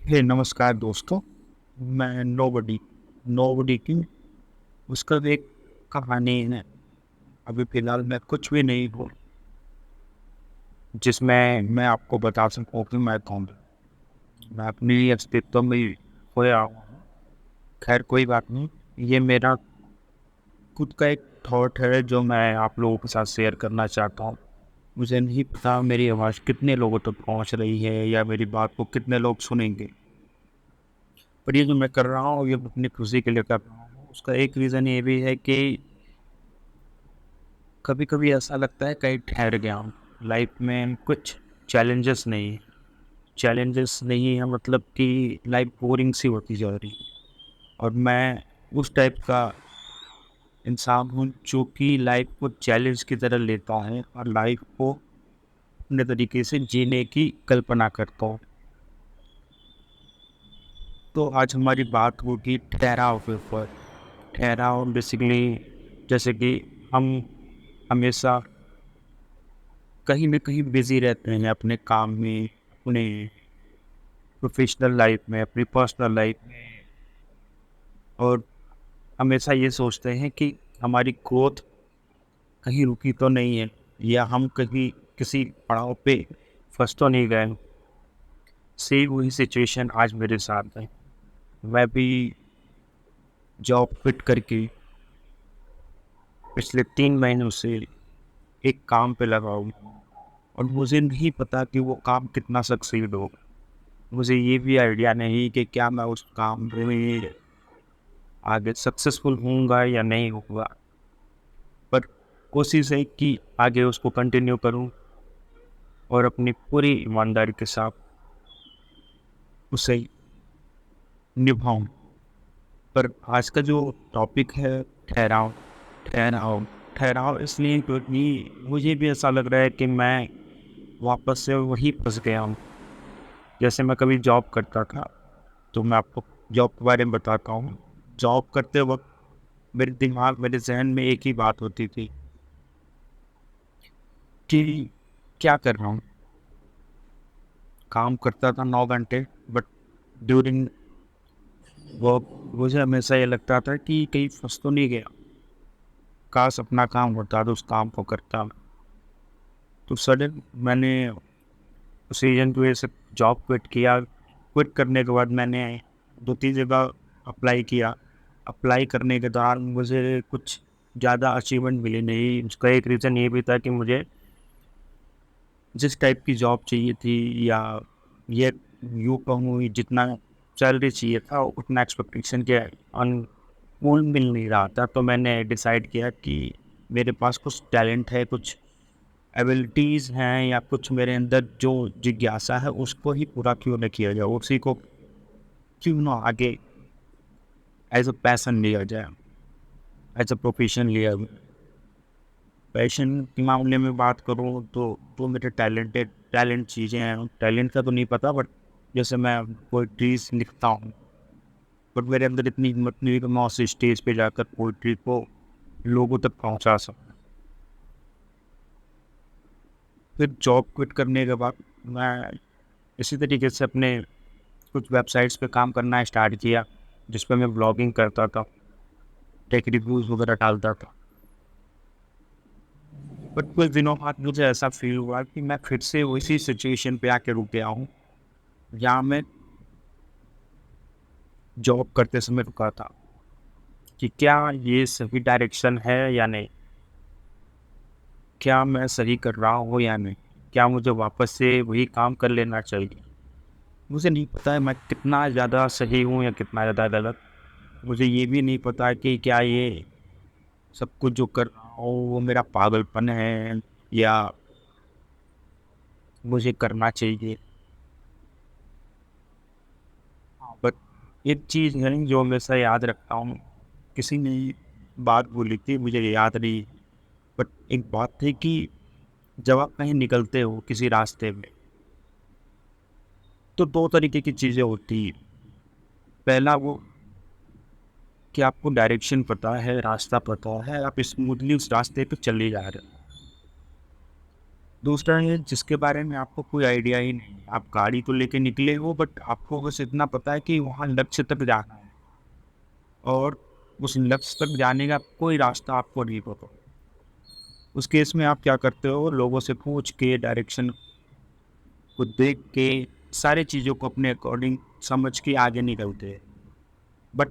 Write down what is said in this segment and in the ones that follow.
हे नमस्कार दोस्तों। मैं नोबडी नोबडी की उसका एक कहानी है। अभी फ़िलहाल मैं कुछ भी नहीं हूँ जिसमें मैं आपको बता सकूँ कि मैं कौन हूँ। मैं अपनी अस्तित्व में खोया हूँ। खैर कोई बात नहीं। ये मेरा खुद का एक थॉट है जो मैं आप लोगों के साथ शेयर करना चाहता हूँ। मुझे नहीं पता मेरी आवाज़ कितने लोगों तक पहुँच रही है या मेरी बात को कितने लोग सुनेंगे। पर ये जो मैं कर रहा हूँ ये अपनी खुशी के लिए कर रहा हूँ। उसका एक रीज़न ये भी है कि कभी कभी ऐसा लगता है कहीं ठहर गया हूँ लाइफ में। कुछ चैलेंजेस नहीं है, मतलब कि लाइफ बोरिंग सी होती जा रही है। और मैं उस टाइप का इंसान हूँ जो कि लाइफ को चैलेंज की तरह लेता है और लाइफ को अपने तरीके से जीने की कल्पना करता हूँ। तो आज हमारी बात होगी ठहराव के ऊपर। ठहराव बेसिकली जैसे कि हम हमेशा कहीं न कहीं बिज़ी रहते हैं अपने काम में, अपने प्रोफ़ेशनल लाइफ़ में, अपनी पर्सनल लाइफ़ में, और हमेशा ये सोचते हैं कि हमारी ग्रोथ कहीं रुकी तो नहीं है या हम कहीं किसी पड़ाव पे फँस तो नहीं गए। सेम वही सिचुएशन आज मेरे साथ है। मैं भी जॉब क्विट करके पिछले 3 महीनों से एक काम पे लगा हूँ और मुझे नहीं पता कि वो काम कितना सक्सीड होगा। मुझे ये भी आइडिया नहीं कि क्या मैं उस काम में आगे सक्सेसफुल होऊँगा या नहीं होऊँगा। पर कोशिश है कि आगे उसको कंटिन्यू करूँ और अपनी पूरी ईमानदारी के साथ उसे निभाऊँ। पर आज का जो टॉपिक है ठहराव, ठहराव, ठहराव इसलिए क्योंकि मुझे भी ऐसा लग रहा है कि मैं वापस से वहीं फँस गया हूँ। जैसे मैं कभी जॉब करता था, तो मैं आपको जॉब के बारे में बताता हूँ। जॉब करते वक़्त मेरे ज़हन में एक ही बात होती थी कि क्या कर रहा हूँ? काम करता था 9 घंटे, बट ड्यूरिंग वर्क मुझे हमेशा ये लगता था कि कहीं फँस तो नहीं गया। काश अपना काम होता तो उस काम को करता। तो सडन मैंने उस रीज़न की वजह से जॉब क्विट किया। क्विट करने के बाद मैंने 2-3 जगह अप्लाई किया। अप्लाई करने के दौरान मुझे कुछ ज़्यादा अचीवमेंट मिली नहीं। उसका एक रीज़न ये भी था कि मुझे जिस टाइप की जॉब चाहिए थी, या ये यूँ कहूँ जितना सैलरी चाहिए था उतना एक्सपेक्टेशन के अनुकूल मिल नहीं रहा था। तो मैंने डिसाइड किया कि मेरे पास कुछ टैलेंट है, कुछ एबिलिटीज़ हैं, या कुछ मेरे अंदर जो जिज्ञासा है उसको ही पूरा क्यों ना किया जाए, उसी को क्यों ना आगे एज अ पैसन लिया जाए, एज अ प्रोफेशन लिया जाए। पैशन के मामले में बात करूँ तो मेरे टैलेंट चीज़ें हैं। टैलेंट का तो नहीं पता, बट जैसे मैं पोएट्रीज़ लिखता हूँ, बट मेरे अंदर इतनी हिम्मत नहीं है कि मैं उस स्टेज पे जाकर पोएट्री को लोगों तक पहुँचा सकूँ। फिर जॉब क्विट करने के बाद मैं इसी तरीके से अपने कुछ वेबसाइट्स पे काम करना स्टार्ट किया, जिस पे मैं ब्लॉगिंग करता था, टेक रिव्यूज़ वगैरह डालता था। बट कुछ दिनों बाद मुझे ऐसा फ़ील हुआ कि मैं फिर से उसी सिचुएशन पे आके रुक गया हूँ, जहाँ मैं जॉब करते समय रुका था, कि क्या ये सही डायरेक्शन है या नहीं? क्या मैं सही कर रहा हूँ या नहीं? क्या मुझे वापस से वही काम कर लेना चाहिए? मुझे नहीं पता है मैं कितना ज़्यादा सही हूँ या कितना ज़्यादा गलत। मुझे ये भी नहीं पता कि क्या ये सब कुछ जो कर रहा हूँ वो मेरा पागलपन है या मुझे करना चाहिए। बट एक चीज़ है जो हमेशा याद रखता हूँ, किसी ने बात बोली थी मुझे याद नहीं, बट एक बात थी कि जब आप कहीं निकलते हो किसी रास्ते में, तो 2 तरीके की चीज़ें होती हैं। पहला वो कि आपको डायरेक्शन पता है, रास्ता पता है, आप स्मूथली उस रास्ते पे चले जा रहे हो। दूसरा है जिसके बारे में आपको कोई आइडिया ही नहीं है। आप गाड़ी तो लेके निकले हो, बट आपको बस इतना पता है कि वहाँ लक्ष्य तक जाना है, और उस लक्ष्य तक जाने का कोई रास्ता आपको नहीं पता। उस केस में आप क्या करते हो, लोगों से पूछ के, डायरेक्शन को देख के, सारी चीज़ों को अपने अकॉर्डिंग समझ के आगे निकलते हैं। बट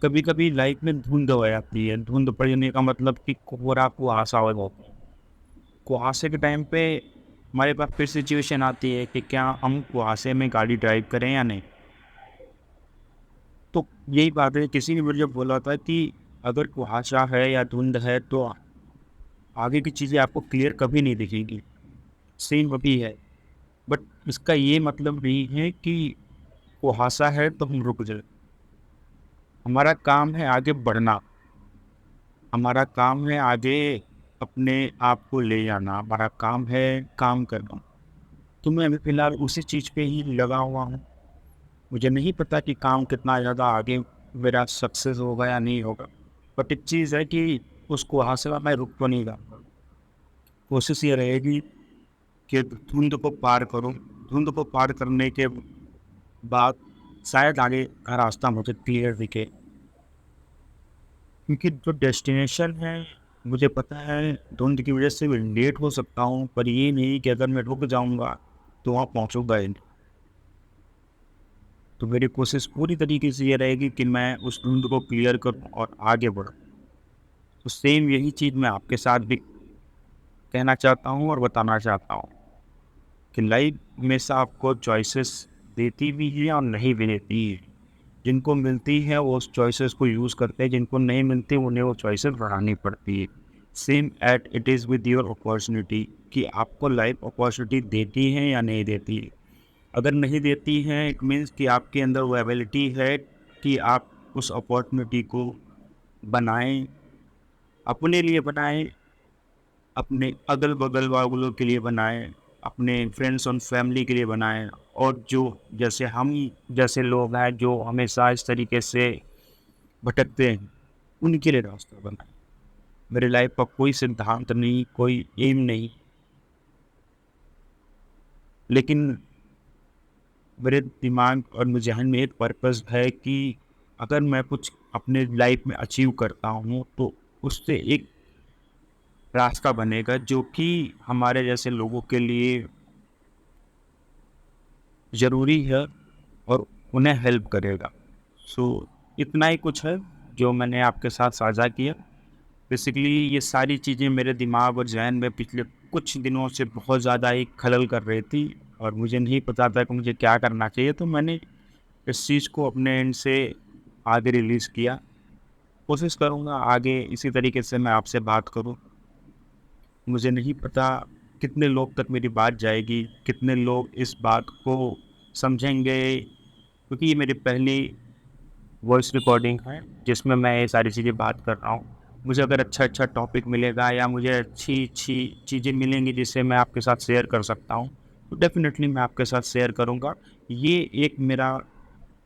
कभी कभी लाइफ में धुंध हो जाती है। धुंध पड़ने का मतलब कि कोहरा कुहासा हो जाता है। कुहासे के टाइम पे हमारे पास फिर सिचुएशन आती है कि क्या हम कुहासे में गाड़ी ड्राइव करें या नहीं। तो यही बात है, किसी ने मुझे बोला था कि अगर कुहासा है या धुंध है तो आगे की चीज़ें आपको क्लियर कभी नहीं दिखेगी। सेम वही है। बट इसका ये मतलब नहीं है कि कुहासा है तो हम रुक जाए। हमारा काम है आगे बढ़ना, हमारा काम है आगे अपने आप को ले जाना, हमारा काम है काम करना। तो मैं अभी फ़िलहाल उसी चीज़ पे ही लगा हुआ हूँ। मुझे नहीं पता कि काम कितना ज़्यादा आगे मेरा सक्सेस होगा या नहीं होगा। बट एक चीज़ है कि उस कुहासे में मैं रुक तो नहीं रहा। कोशिश ये रहेगी कि धुंध को पार करूँ। धुंध को पार करने के बाद शायद आगे का रास्ता मुझे क्लियर दिखे। क्योंकि जो डेस्टिनेशन है, मुझे पता है धुंध की वजह से मैं लेट हो सकता हूँ, पर ये नहीं कि अगर मैं रुक जाऊँगा तो वहाँ पहुँचूँगा ही नहीं। तो मेरी कोशिश पूरी तरीके से ये रहेगी कि मैं उस धुंध को क्लियर करूँ और आगे बढ़ूँ। तो सेम यही चीज़ मैं आपके साथ भी कहना चाहता हूँ और बताना चाहता हूँ कि लाइफ हमेशा आपको चॉइसेस देती भी है और नहीं भी देती है। जिनको मिलती है वो उस चॉइसेस को यूज़ करते हैं, जिनको नहीं मिलती उन्हें वो चॉइसेस बढ़ानी पड़ती है। Same at it is with your opportunity, कि आपको लाइफ अपॉर्चुनिटी देती है या नहीं देती है। अगर नहीं देती है, इट मीन्स कि आपके अंदर वो एबिलिटी है कि आप उस अपॉर्चुनिटी को बनाएं, अपने लिए बनाएं, अपने अगल बगल वालों के लिए बनाएं, अपने फ्रेंड्स और फैमिली के लिए बनाएं। और जो जैसे हम जैसे लोग हैं जो हमेशा इस तरीके से भटकते हैं, उनके लिए रास्ता बनाएं। मेरे लाइफ का कोई सिद्धांत नहीं, कोई एम नहीं, लेकिन मेरे दिमाग और मेरे ज़हन में एक पर्पस है कि अगर मैं कुछ अपने लाइफ में अचीव करता हूँ तो उससे एक रास्ता बनेगा जो कि हमारे जैसे लोगों के लिए ज़रूरी है और उन्हें हेल्प करेगा। सो इतना ही कुछ है जो मैंने आपके साथ साझा किया। बेसिकली ये सारी चीज़ें मेरे दिमाग और ज़हन में पिछले कुछ दिनों से बहुत ज़्यादा ही खलल कर रही थी, और मुझे नहीं पता था कि मुझे क्या करना चाहिए। तो मैंने इस चीज़ को अपने एंड से आगे रिलीज़ किया। कोशिश करूँगा आगे इसी तरीके से मैं आपसे बात करूँ। मुझे नहीं पता कितने लोग तक मेरी बात जाएगी, कितने लोग इस बात को समझेंगे, क्योंकि ये मेरी पहली वॉइस रिकॉर्डिंग है जिसमें मैं ये सारी चीज़ें बात कर रहा हूँ। मुझे अगर अच्छा टॉपिक मिलेगा या मुझे अच्छी चीज़ें मिलेंगी जिससे मैं आपके साथ शेयर कर सकता हूँ, तो डेफ़िनेटली मैं आपके साथ शेयर करूँगा। ये एक मेरा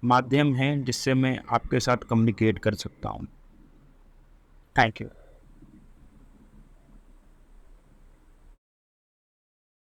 माध्यम है जिससे मैं आपके साथ कम्युनिकेट कर सकता हूँ। Thank you.